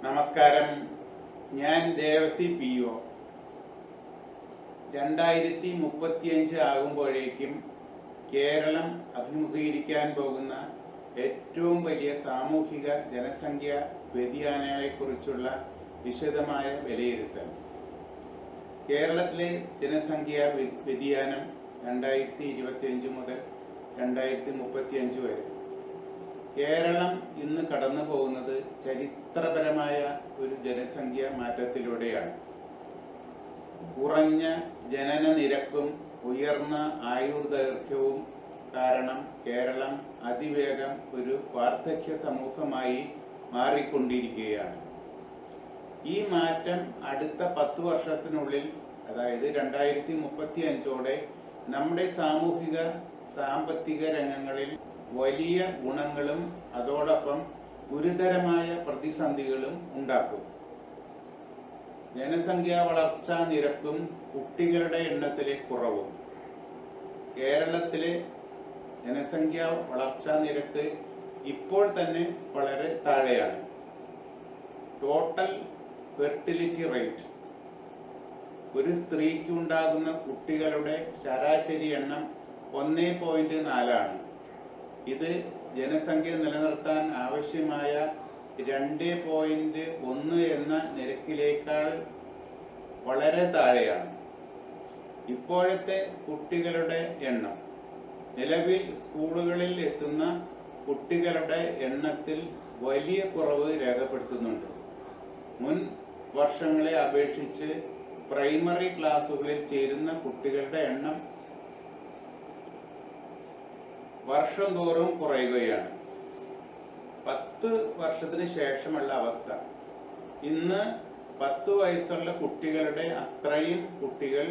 നമസ്കാരം. ഞാൻ ദേവസി PO. 2035 ആകുമ്പോഴേക്കും കേരളം അഭിമുഖീകരിക്കാൻ പോകുന്ന ഏറ്റവും വലിയ സാമൂഹിക ജനസംഖ്യ വ്യതിയാനങ്ങളെക്കുറിച്ചുള്ള വിശദമായ വിലയിരുത്തൽ. കേരളത്തിലെ ജനസംഖ്യാ വ്യതിയാനം 2025 മുതൽ 2035 വരെ. കേരളം ഇന്ന് കടന്നു പോകുന്നത് ചരിത്രപരമായ ഒരു ജനസംഖ്യാ മാറ്റത്തിലൂടെയാണ്. കുറഞ്ഞ ജനന നിരക്കും ഉയർന്ന ആയുർദൈർഘ്യവും കാരണം കേരളം അതിവേഗം ഒരു വാർദ്ധക്യ സമൂഹമായി മാറിക്കൊണ്ടിരിക്കുകയാണ്. ഈ മാറ്റം അടുത്ത 10 വർഷത്തിനുള്ളിൽ, അതായത് 2035ഓടെ നമ്മുടെ സാമൂഹിക സാമ്പത്തിക രംഗങ്ങളിൽ വലിയ ഗുണങ്ങളും അതോടൊപ്പം ഗുരുതരമായ പ്രതിസന്ധികളും ഉണ്ടാക്കും. ജനസംഖ്യാ വളർച്ചാ നിരക്കും കുട്ടികളുടെ എണ്ണത്തിലെ കുറവും. കേരളത്തിലെ ജനസംഖ്യാ വളർച്ചാ നിരക്ക് ഇപ്പോൾ തന്നെ വളരെ താഴെയാണ്. ടോട്ടൽ ഫെർട്ടിലിറ്റി റേറ്റ്, ഒരു സ്ത്രീക്ക് ഉണ്ടാകുന്ന കുട്ടികളുടെ ശരാശരി എണ്ണം 1.4 ആണ്. ഇത് ജനസംഖ്യ നിലനിർത്താൻ ആവശ്യമായ 2.1 എന്ന നിരക്കിലേക്കാൾ വളരെ താഴെയാണ്. ഇപ്പോഴത്തെ കുട്ടികളുടെ എണ്ണം, നിലവിൽ സ്കൂളുകളിൽ എത്തുന്ന കുട്ടികളുടെ എണ്ണത്തിൽ വലിയ കുറവ് രേഖപ്പെടുത്തുന്നുണ്ട്. മുൻ വർഷങ്ങളെ അപേക്ഷിച്ച് പ്രൈമറി ക്ലാസുകളിൽ ചേരുന്ന കുട്ടികളുടെ എണ്ണം വർഷം തോറും കുറയുകയാണ്. 10 വർഷത്തിന് ശേഷമുള്ള അവസ്ഥ. ഇന്ന് 10 വയസ്സുള്ള കുട്ടികളുടെ അത്രയും കുട്ടികൾ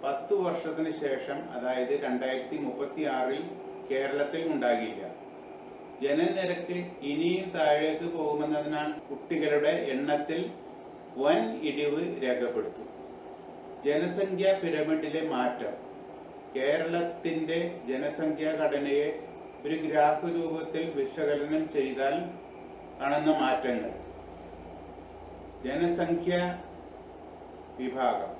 10 വർഷത്തിന് ശേഷം, അതായത് 2036 കേരളത്തിൽ ഉണ്ടാകില്ല. ജനനിരക്ക് ഇനിയും താഴേക്ക് പോകുമെന്നതിനാൽ കുട്ടികളുടെ എണ്ണത്തിൽ വൻ ഇടിവ് രേഖപ്പെടുത്തും. ജനസംഖ്യാ പിരമിഡിലെ മാറ്റം. കേരളത്തിന്റെ ജനസംഖ്യാ ഘടനയെ ഒരു ഗ്രാഫ് രൂപത്തിൽ വിശകലനം ചെയ്താൽ കാണുന്ന മാറ്റങ്ങൾ. ജനസംഖ്യാ വിഭാഗം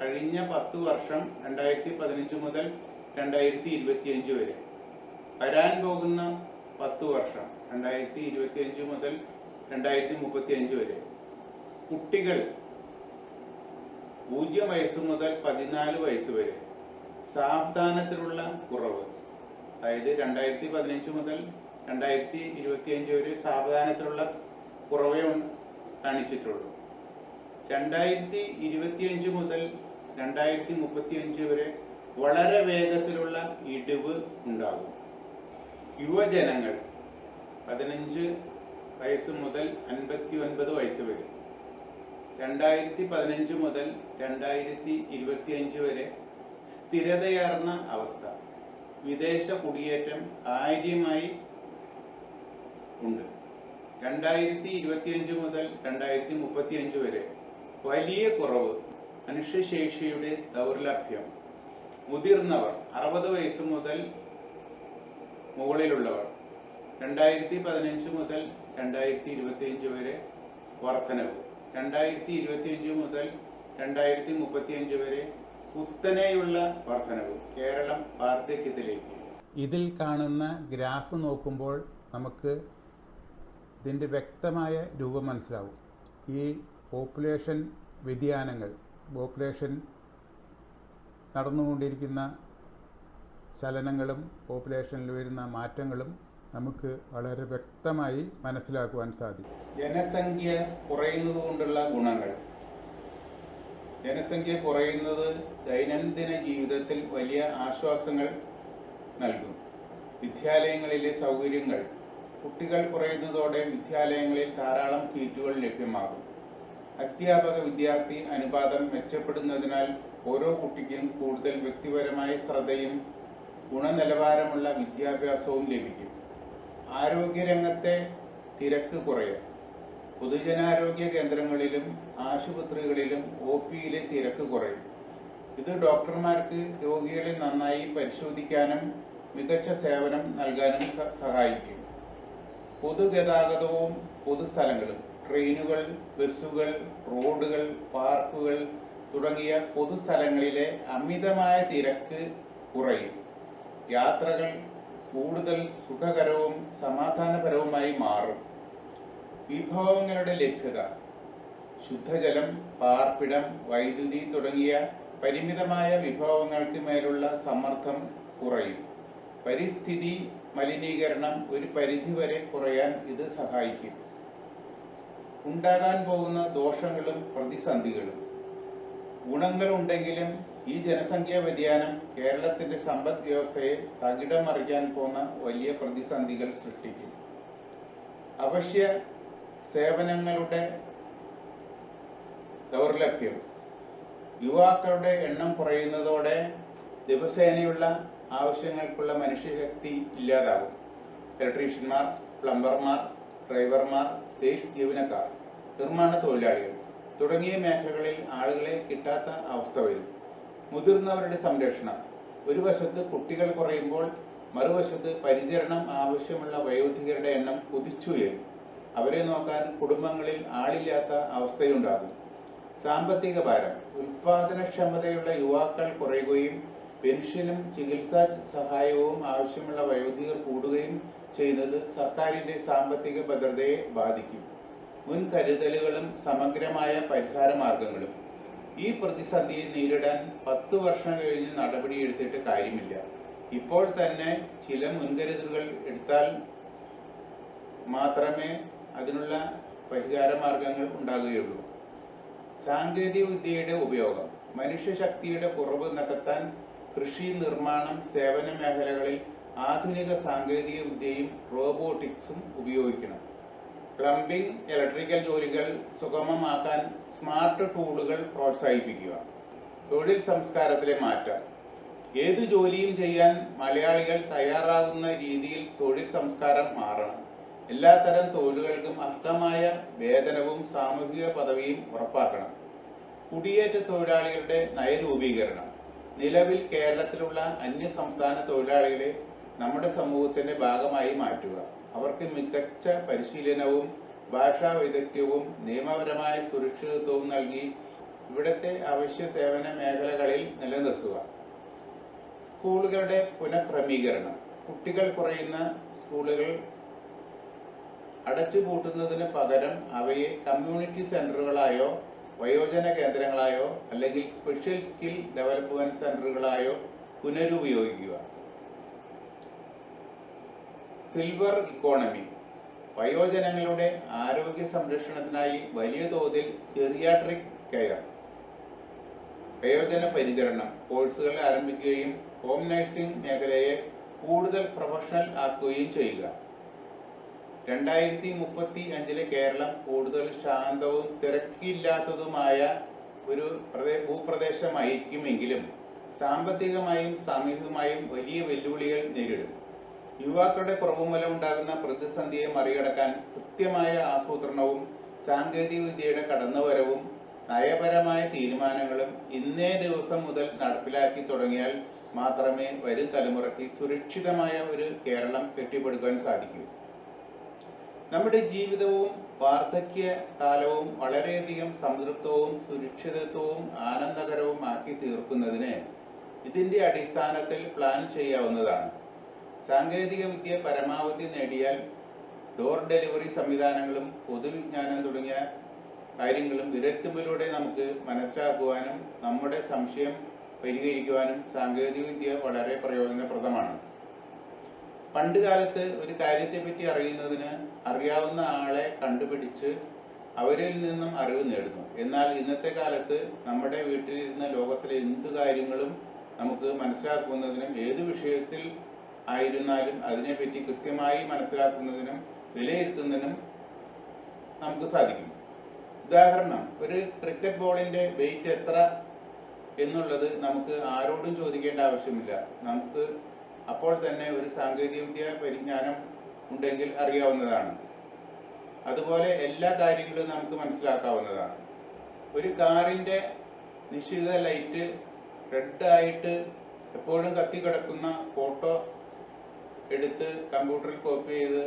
കഴിഞ്ഞ 10 വർഷം 2015 മുതൽ 2025 വരെ. വരാൻ പോകുന്ന 10 വർഷം 2025 മുതൽ 2035 വരെ. കുട്ടികൾ 0 വയസ്സ് മുതൽ 14 വയസ്സ് വരെ. സാവധാനത്തിലുള്ള കുറവ്, അതായത് 2015 മുതൽ 2025 വരെ സാവധാനത്തിലുള്ള കുറവേ കാണിച്ചിട്ടുള്ളൂ. 2025 മുതൽ 2035 വരെ വളരെ വേഗത്തിലുള്ള ഇടിവ് ഉണ്ടാകും. യുവജനങ്ങൾ 15 വയസ്സ് മുതൽ 59 വയസ്സ് വരെ. 2015 മുതൽ 2025 വരെ സ്ഥിരതയാർന്ന അവസ്ഥ. വിദേശ കുടിയേറ്റം കാര്യമായി ഉണ്ട്. 2025 മുതൽ 2035 വരെ വലിയ കുറവ്. മനുഷ്യശേഷിയുടെ ദൗർലഭ്യം. മുതിർന്നവർ 60 വയസ്സ് മുതൽ മുകളിലുള്ളവർ 2015 മുതൽ 2025 വരെ വർധനവ്. 2025 മുതൽ 2035 വരെ കുത്തനെയുള്ള വർധനവ്. കേരളം വാർദ്ധക്യത്തിലേക്ക്. ഇതിൽ കാണുന്ന ഗ്രാഫ് നോക്കുമ്പോൾ നമുക്ക് ഇതിൻ്റെ വ്യക്തമായ രൂപം മനസ്സിലാവും. ഈ പോപ്പുലേഷൻ വ്യതിയാനങ്ങൾ, പോപ്പുലേഷൻ നടന്നുകൊണ്ടിരിക്കുന്ന ചലനങ്ങളും പോപ്പുലേഷനിൽ വരുന്ന മാറ്റങ്ങളും നമുക്ക് വളരെ വ്യക്തമായി മനസ്സിലാക്കുവാൻ സാധിക്കും. ജനസംഖ്യ കുറയുന്നത് കൊണ്ടുള്ള ഗുണങ്ങൾ. ജനസംഖ്യ കുറയുന്നത് ദൈനംദിന ജീവിതത്തിൽ വലിയ ആശ്വാസങ്ങൾ നൽകും. വിദ്യാലയങ്ങളിലെ സൗകര്യങ്ങൾ. കുട്ടികൾ കുറയുന്നതോടെ വിദ്യാലയങ്ങളിൽ ധാരാളം സീറ്റുകൾ ലഭ്യമാകും. അധ്യാപക വിദ്യാർത്ഥി അനുപാതം മെച്ചപ്പെടുന്നതിനാൽ ഓരോ കുട്ടിക്കും കൂടുതൽ വ്യക്തിപരമായ ശ്രദ്ധയും ഗുണനിലവാരമുള്ള വിദ്യാഭ്യാസവും ലഭിക്കും. ആരോഗ്യരംഗത്തെ തിരക്ക് കുറയും. പൊതുജനാരോഗ്യ കേന്ദ്രങ്ങളിലും ആശുപത്രികളിലും OPയിലെ തിരക്ക് കുറയും. ഇത് ഡോക്ടർമാർക്ക് രോഗികളെ നന്നായി പരിശോധിക്കാനും മികച്ച സേവനം നൽകാനും സഹായിക്കും. പൊതുഗതാഗതവും പൊതുസ്ഥലങ്ങളും. ട്രെയിനുകൾ, ബസ്സുകൾ, റോഡുകൾ, പാർക്കുകൾ തുടങ്ങിയ പൊതുസ്ഥലങ്ങളിലെ അമിതമായ തിരക്ക് കുറയും. യാത്രകൾ കൂടുതൽ സുഖകരവും സമാധാനപരവുമായി മാറും. വിഭവങ്ങളുടെ ലഭ്യത, ശുദ്ധജലം, പാർപ്പിടം, വൈദ്യുതി തുടങ്ങിയ പരിമിതമായ വിഭവങ്ങൾക്ക് മേലുള്ള സമ്മർദ്ദം കുറയും. പരിസ്ഥിതി മലിനീകരണം ഒരു പരിധിവരെ കുറയാൻ ഇത് സഹായിക്കും. ഉണ്ടാകാൻ പോകുന്ന ദോഷങ്ങളും പ്രതിസന്ധികളും. ഗുണങ്ങളുണ്ടെങ്കിലും ഈ ജനസംഖ്യാ വ്യതിയാനം കേരളത്തിന്റെ സമ്പദ് വ്യവസ്ഥയെ തകിടം മറിക്കാൻ പോകുന്ന വലിയ പ്രതിസന്ധികൾ സൃഷ്ടിക്കും. അവശ്യ സേവനങ്ങളുടെ ദൗർലഭ്യം. യുവാക്കളുടെ എണ്ണം കുറയുന്നതോടെ ദിവസേനയുള്ള ആവശ്യങ്ങൾക്കുള്ള മനുഷ്യശക്തി ഇല്ലാതാകും. ഇലക്ട്രീഷ്യന്മാർ, പ്ലംബർമാർ, ഡ്രൈവർമാർ, സെയിൽസ് ജീവനക്കാർ, നിർമ്മാണ തൊഴിലാളികൾ തുടങ്ങിയ മേഖലകളിൽ ആളുകളെ കിട്ടാത്ത അവസ്ഥ വരും. മുതിർന്നവരുടെ സംരക്ഷണം. ഒരു വശത്ത് കുട്ടികൾ കുറയുമ്പോൾ മറുവശത്ത് പരിചരണം ആവശ്യമുള്ള വയോധികരുടെ എണ്ണം കുതിച്ചുയരും. അവരെ നോക്കാൻ കുടുംബങ്ങളിൽ ആളില്ലാത്ത അവസ്ഥയുണ്ടാകും. സാമ്പത്തിക ഭാരം. ഉൽപാദനക്ഷമതയുള്ള യുവാക്കൾ കുറയുകയും പെൻഷനും ചികിത്സാ സഹായവും ആവശ്യമുള്ള വയോധികർ കൂടുകയും ചെയ്യുന്നത് സർക്കാരിന്റെ സാമ്പത്തിക ഭദ്രതയെ ബാധിക്കും. മുൻകരുതലുകളും സമഗ്രമായ പരിഹാര മാർഗങ്ങളും. ഈ പ്രതിസന്ധിയെ നേരിടാൻ 10 വർഷം കഴിഞ്ഞ് നടപടിയെടുത്തിട്ട് കാര്യമില്ല. ഇപ്പോൾ തന്നെ ചില മുൻകരുതലുകൾ എടുത്താൽ മാത്രമേ അതിനുള്ള പരിഹാര മാർഗങ്ങൾ ഉണ്ടാകുകയുള്ളൂ. സാങ്കേതിക വിദ്യയുടെ ഉപയോഗം. മനുഷ്യശക്തിയുടെ കുറവ് നികത്താൻ കൃഷി, നിർമ്മാണം, സേവന മേഖലകളിൽ ആധുനിക സാങ്കേതിക വിദ്യയും റോബോട്ടിക്സും ഉപയോഗിക്കണം. പ്ലംബിംഗ്, ഇലക്ട്രിക്കൽ ജോലികൾ സുഗമമാക്കാൻ സ്മാർട്ട് ടൂളുകൾ പ്രോത്സാഹിപ്പിക്കുക. തൊഴിൽ സംസ്കാരത്തിലെ മാറ്റം. ഏതു ജോലിയും ചെയ്യാൻ മലയാളികൾ തയ്യാറാകുന്ന രീതിയിൽ തൊഴിൽ സംസ്കാരം മാറണം. എല്ലാത്തരം തൊഴിലുകൾക്കും അർഹമായ വേതനവും സാമൂഹിക പദവിയും ഉറപ്പാക്കണം. കുടിയേറ്റ തൊഴിലാളികളുടെ നയരൂപീകരണം. നിലവിൽ കേരളത്തിലുള്ള അന്യസംസ്ഥാന തൊഴിലാളികളെ നമ്മുടെ സമൂഹത്തിന്റെ ഭാഗമായി മാറ്റുക. അവർക്ക് മികച്ച പരിശീലനവും ഭാഷാ വൈദഗ്ധ്യവും നിയമപരമായ സുരക്ഷിതത്വവും നൽകി ഇവിടുത്തെ അവശ്യ സേവന മേഖലകളിൽ നിലനിർത്തുക. സ്കൂളുകളുടെ പുനഃക്രമീകരണം. കുട്ടികൾ കുറയുന്ന സ്കൂളുകൾ അടച്ചുപൂട്ടുന്നതിന് പകരം അവയെ കമ്മ്യൂണിറ്റി സെന്ററുകളായോ വയോജന കേന്ദ്രങ്ങളായോ അല്ലെങ്കിൽ സ്പെഷ്യൽ സ്കിൽ ഡെവലപ്മെന്റ് സെന്ററുകളായോ പുനരുപയോഗിക്കുക. Silver economy. വയോജനങ്ങളുടെ ആരോഗ്യ സംരക്ഷണത്തിനായി വലിയ തോതിൽ ജെറിയാട്രിക് കെയർ, വയോജന പരിചരണം കോഴ്സുകൾ ആരംഭിക്കുകയും ഹോം നഴ്സിംഗ് മേഖലയെ കൂടുതൽ പ്രൊഫഷണൽ ആക്കുകയും ചെയ്യുക. 2035 കേരളം കൂടുതൽ ശാന്തവും തിരക്കില്ലാത്തതുമായ ഒരു ഭൂപ്രദേശമായിരിക്കുമെങ്കിലും സാമ്പത്തികമായും സാമൂഹികമായും വലിയ വെല്ലുവിളികൾ നേരിടും. യുവാക്കളുടെ കുറവ് മൂലം ഉണ്ടാകുന്ന പ്രതിസന്ധിയെ മറികടക്കാൻ കൃത്യമായ ആസൂത്രണവും സാങ്കേതിക വിദ്യയുടെ കടന്നുവരവും നയപരമായ തീരുമാനങ്ങളും ഇന്നേ ദിവസം മുതൽ നടപ്പിലാക്കി തുടങ്ങിയാൽ മാത്രമേ വരും തലമുറയ്ക്ക് സുരക്ഷിതമായ ഒരു കേരളം കെട്ടിപ്പടുക്കാൻ സാധിക്കൂ. നമ്മുടെ ജീവിതവും വാർദ്ധക്യ കാലവും വളരെയധികം സംതൃപ്തവും സുരക്ഷിതത്വവും ആനന്ദകരവും ആക്കി തീർക്കുന്നതിന് ഇതിന്റെ അടിസ്ഥാനത്തിൽ പ്ലാൻ ചെയ്യാവുന്നതാണ്. സാങ്കേതിക വിദ്യ പരമാവധി നേടിയാൽ ഡോർ ഡെലിവറി സംവിധാനങ്ങളും പൊതുവിജ്ഞാനം തുടങ്ങിയ കാര്യങ്ങളും വിരൽത്തുമ്പിലൂടെ നമുക്ക് മനസ്സിലാക്കുവാനും നമ്മുടെ സംശയം പരിഹരിക്കുവാനും സാങ്കേതിക വിദ്യ വളരെ പ്രയോജനപ്രദമാണ്. പണ്ട് കാലത്ത് ഒരു കാര്യത്തെപ്പറ്റി അറിയുന്നതിന് അറിയാവുന്ന ആളെ കണ്ടുപിടിച്ച് അവരിൽ നിന്നും അറിവ് നേടുന്നു. എന്നാൽ ഇന്നത്തെ കാലത്ത് നമ്മുടെ വീട്ടിലിരുന്ന ലോകത്തിലെ എന്ത് കാര്യങ്ങളും നമുക്ക് മനസ്സിലാക്കുന്നതിനും ഏത് വിഷയത്തിൽ ആയിരുന്നാലും അതിനെപ്പറ്റി കൃത്യമായി മനസ്സിലാക്കുന്നതിനും വിലയിരുത്തുന്നതിനും നമുക്ക് സാധിക്കും. ഉദാഹരണം, ഒരു ക്രിക്കറ്റ് ബോളിന്റെ വെയിറ്റ് എത്ര എന്നുള്ളത് നമുക്ക് ആരോടും ചോദിക്കേണ്ട ആവശ്യമില്ല. നമുക്ക് അപ്പോൾ തന്നെ ഒരു സാങ്കേതികവിദ്യ പരിജ്ഞാനം ഉണ്ടെങ്കിൽ അറിയാവുന്നതാണ്. അതുപോലെ എല്ലാ കാര്യങ്ങളും നമുക്ക് മനസ്സിലാക്കാവുന്നതാണ്. ഒരു കാറിന്റെ നിശ്ചിത ലൈറ്റ് റെഡ് ആയിട്ട് എപ്പോഴും കത്തി കിടക്കുന്ന ഫോട്ടോ എടുത്ത് കമ്പ്യൂട്ടറിൽ കോപ്പി ചെയ്ത്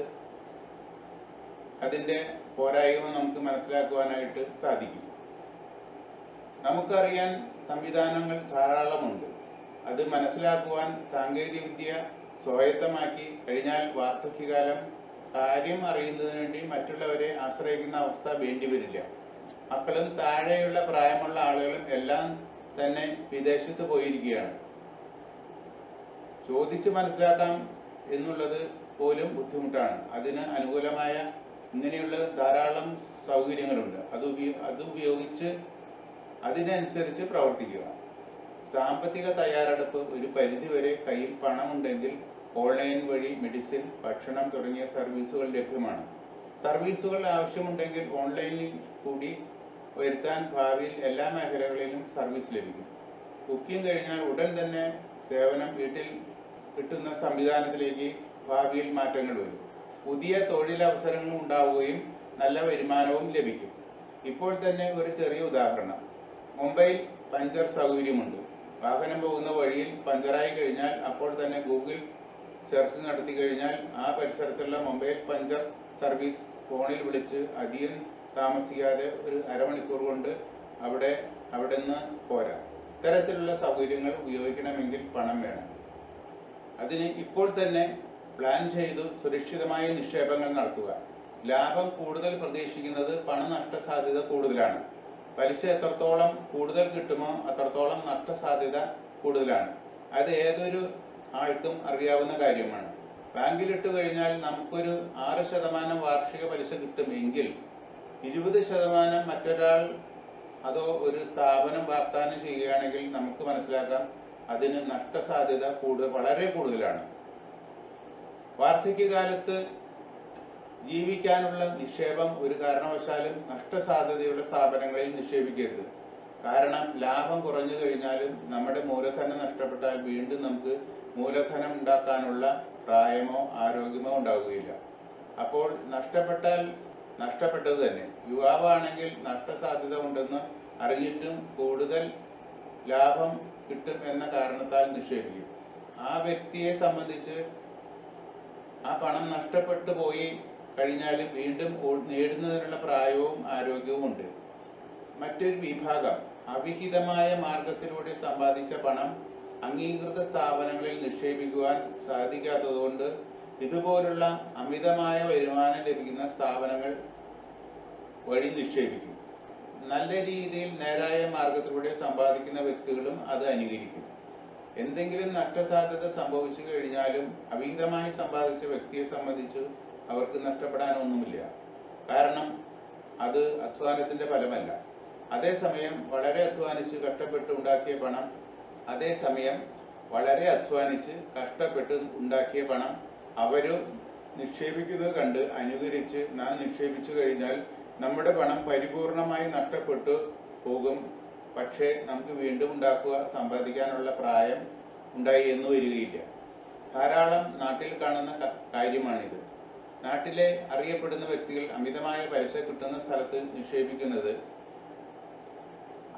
അതിൻ്റെ പോരായ്മ നമുക്ക് മനസ്സിലാക്കുവാനായിട്ട് സാധിക്കും. നമുക്കറിയാൻ സംവിധാനങ്ങൾ ധാരാളമുണ്ട്. അത് മനസ്സിലാക്കുവാൻ സാങ്കേതികവിദ്യ സ്വായത്തമാക്കി കഴിഞ്ഞാൽ വാർദ്ധക്യകാലം കാര്യം അറിയുന്നതിന് വേണ്ടി മറ്റുള്ളവരെ ആശ്രയിക്കുന്ന അവസ്ഥ വേണ്ടിവരില്ല. മക്കളും താഴെയുള്ള പ്രായമുള്ള ആളുകളും എല്ലാം തന്നെ വിദേശത്ത് പോയിരിക്കുകയാണ്. ചോദിച്ച് മനസ്സിലാക്കാം എന്നുള്ളത് പോലും ബുദ്ധിമുട്ടാണ്. അതിന് അനുകൂലമായ ഇങ്ങനെയുള്ള ധാരാളം സൗകര്യങ്ങളുണ്ട്. അത് ഉപയോഗിച്ച് അതിനനുസരിച്ച് പ്രവർത്തിക്കുക. സാമ്പത്തിക തയ്യാറെടുപ്പ് ഒരു പരിധിവരെ കയ്യിൽ പണമുണ്ടെങ്കിൽ ഓൺലൈൻ വഴി മെഡിസിൻ, ഭക്ഷണം തുടങ്ങിയ സർവീസുകൾ ലഭ്യമാണ്. സർവീസുകൾ ആവശ്യമുണ്ടെങ്കിൽ ഓൺലൈനിൽ കൂടി വരുത്താൻ ഭാവിയിൽ എല്ലാ മേഖലകളിലും സർവീസ് ലഭിക്കും. ബുക്കിംഗ് കഴിഞ്ഞാൽ ഉടൻ തന്നെ സേവനം വീട്ടിൽ കിട്ടുന്ന സംവിധാനത്തിലേക്ക് ഭാവിയിൽ മാറ്റങ്ങൾ വരും. പുതിയ തൊഴിലവസരങ്ങൾ ഉണ്ടാവുകയും നല്ല വരുമാനവും ലഭിക്കും. ഇപ്പോൾ തന്നെ ഒരു ചെറിയ ഉദാഹരണം. മുംബൈയിൽ പഞ്ചർ സൗകര്യമുണ്ട്. വാഹനം പോകുന്ന വഴിയിൽ പഞ്ചറായി കഴിഞ്ഞാൽ അപ്പോൾ തന്നെ ഗൂഗിൾ സെർച്ച് നടത്തി കഴിഞ്ഞാൽ ആ പരിസരത്തുള്ള മൊബൈൽ പഞ്ചർ സർവീസ് ഫോണിൽ വിളിച്ച് അധികം താമസിക്കാതെ ഒരു അരമണിക്കൂർ കൊണ്ട് അവിടെ നിന്ന് പോരാം. ഇത്തരത്തിലുള്ള സൗകര്യങ്ങൾ ഉപയോഗിക്കണമെങ്കിൽ പണം വേണം. അതിന് ഇപ്പോൾ തന്നെ പ്ലാൻ ചെയ്തു സുരക്ഷിതമായ നിക്ഷേപങ്ങൾ നടത്തുക. ലാഭം കൂടുതൽ പ്രതീക്ഷിക്കുന്നത് പണനഷ്ട സാധ്യത കൂടുതലാണ്. പലിശ എത്രത്തോളം കൂടുതൽ കിട്ടുമോ അത്രത്തോളം നഷ്ടസാധ്യത കൂടുതലാണ്. അത് ഏതൊരു ആൾക്കും അറിയാവുന്ന കാര്യമാണ്. ബാങ്കിലിട്ട് കഴിഞ്ഞാൽ നമുക്കൊരു 6% വാർഷിക പലിശ കിട്ടുമെങ്കിൽ 20% മറ്റൊരാൾ അതോ ഒരു സ്ഥാപനം വാഗ്ദാനം ചെയ്യുകയാണെങ്കിൽ നമുക്ക് മനസ്സിലാക്കാം അതിന് നഷ്ടസാധ്യത വളരെ കൂടുതലാണ്. വാർദ്ധക്യകാലത്ത് ജീവിക്കാനുള്ള നിക്ഷേപം ഒരു കാരണവശാലും നഷ്ടസാധ്യതയുള്ള സ്ഥാപനങ്ങളിൽ നിക്ഷേപിക്കരുത്. കാരണം ലാഭം കുറഞ്ഞു കഴിഞ്ഞാലും നമ്മുടെ മൂലധനം നഷ്ടപ്പെട്ടാൽ വീണ്ടും നമുക്ക് മൂലധനം ഉണ്ടാക്കാനുള്ള പ്രായമോ ആരോഗ്യമോ ഉണ്ടാവുകയില്ല. അപ്പോൾ നഷ്ടപ്പെട്ടാൽ നഷ്ടപ്പെട്ടത് തന്നെ. യുവാവാണെങ്കിൽ നഷ്ടസാധ്യത ഉണ്ടെന്ന് അറിഞ്ഞിട്ടും കൂടുതൽ ലാഭം കിട്ടും എന്ന കാരണത്താൽ നിക്ഷേപിക്കും. ആ വ്യക്തിയെ സംബന്ധിച്ച് ആ പണം നഷ്ടപ്പെട്ടു പോയി കഴിഞ്ഞാലും വീണ്ടും നേടുന്നതിനുള്ള പ്രായവും ആരോഗ്യവും ഉണ്ട്. മറ്റൊരു വിഭാഗം അവിഹിതമായ മാർഗത്തിലൂടെ സമ്പാദിച്ച പണം അംഗീകൃത സ്ഥാപനങ്ങളിൽ നിക്ഷേപിക്കുവാൻ സാധിക്കാത്തതുകൊണ്ട് ഇതുപോലുള്ള അമിതമായ വരുമാനം ലഭിക്കുന്ന സ്ഥാപനങ്ങൾ വഴി നിക്ഷേപിക്കും. നല്ല രീതിയിൽ നേരായ മാർഗത്തിലൂടെ സമ്പാദിക്കുന്ന വ്യക്തികളും അത് അനുകരിക്കും. എന്തെങ്കിലും നഷ്ടസാധ്യത സംഭവിച്ചു കഴിഞ്ഞാലും അവിഹിതമായി സമ്പാദിച്ച വ്യക്തിയെ സംബന്ധിച്ച് അവർക്ക് നഷ്ടപ്പെടാനൊന്നുമില്ല. കാരണം അത് അധ്വാനത്തിന്റെ ഫലമല്ല. അതേസമയം വളരെ അധ്വാനിച്ച് കഷ്ടപ്പെട്ട് ഉണ്ടാക്കിയ പണം അവരും നിക്ഷേപിക്കുന്നത് കണ്ട് അനുകരിച്ച് നാം നിക്ഷേപിച്ചു കഴിഞ്ഞാൽ നമ്മുടെ പണം പരിപൂർണമായി നഷ്ടപ്പെട്ടു പോകും. പക്ഷേ നമുക്ക് വീണ്ടും സമ്പാദിക്കാനുള്ള പ്രായം ഉണ്ടായി എന്ന് വരികയില്ല. ധാരാളം നാട്ടിൽ കാണുന്ന കാര്യമാണിത്. നാട്ടിലെ അറിയപ്പെടുന്ന വ്യക്തികൾ അമിതമായ പലിശ കിട്ടുന്ന സ്ഥലത്ത് നിക്ഷേപിക്കുന്നത്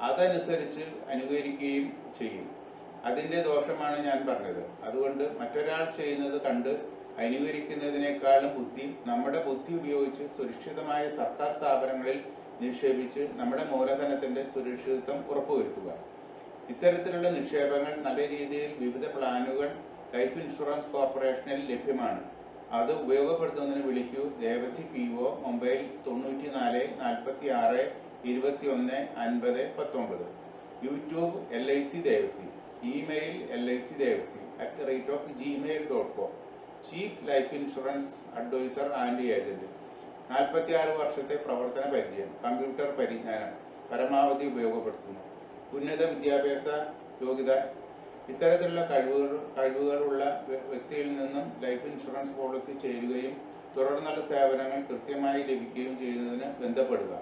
അതനുസരിച്ച് അനുകരിക്കുകയും ചെയ്യും. അതിൻ്റെ ദോഷമാണ് ഞാൻ പറഞ്ഞത്. അതുകൊണ്ട് മറ്റൊരാൾ ചെയ്യുന്നത് കണ്ട് അനുകരിക്കുന്നതിനേക്കാളും നമ്മുടെ ബുദ്ധി ഉപയോഗിച്ച് സുരക്ഷിതമായ സർക്കാർ സ്ഥാപനങ്ങളിൽ നിക്ഷേപിച്ച് നമ്മുടെ മൂലധനത്തിന്റെ സുരക്ഷിതത്വം ഉറപ്പുവരുത്തുക. ഇത്തരത്തിലുള്ള നിക്ഷേപങ്ങൾ നല്ല രീതിയിൽ വിവിധ പ്ലാനുകൾ ലൈഫ് ഇൻഷുറൻസ് കോർപ്പറേഷനിൽ ലഭ്യമാണ്. അത് ഉപയോഗപ്പെടുത്തുന്നതിന് വിളിക്കൂ Devasi PO mobile 94 46 21 50 19. YouTube LIC Devasi. Email licdevasi@gmail.com. Chief life insurance advisor and agent. 46 വർഷത്തെ പ്രവർത്തന പരിചയം. കമ്പ്യൂട്ടർ പരിജ്ഞാനം പരമാവധി ഉപയോഗപ്പെടുത്തുന്നു. ഉന്നത വിദ്യാഭ്യാസ യോഗ്യത. ഇത്തരത്തിലുള്ള കഴിവുകളുള്ള വ്യക്തിയിൽ നിന്നും ലൈഫ് ഇൻഷുറൻസ് പോളിസി ചേരുകയും തുടർന്നുള്ള സേവനങ്ങൾ കൃത്യമായി ലഭിക്കുകയും ചെയ്യുന്നതിന് ബന്ധപ്പെടുക.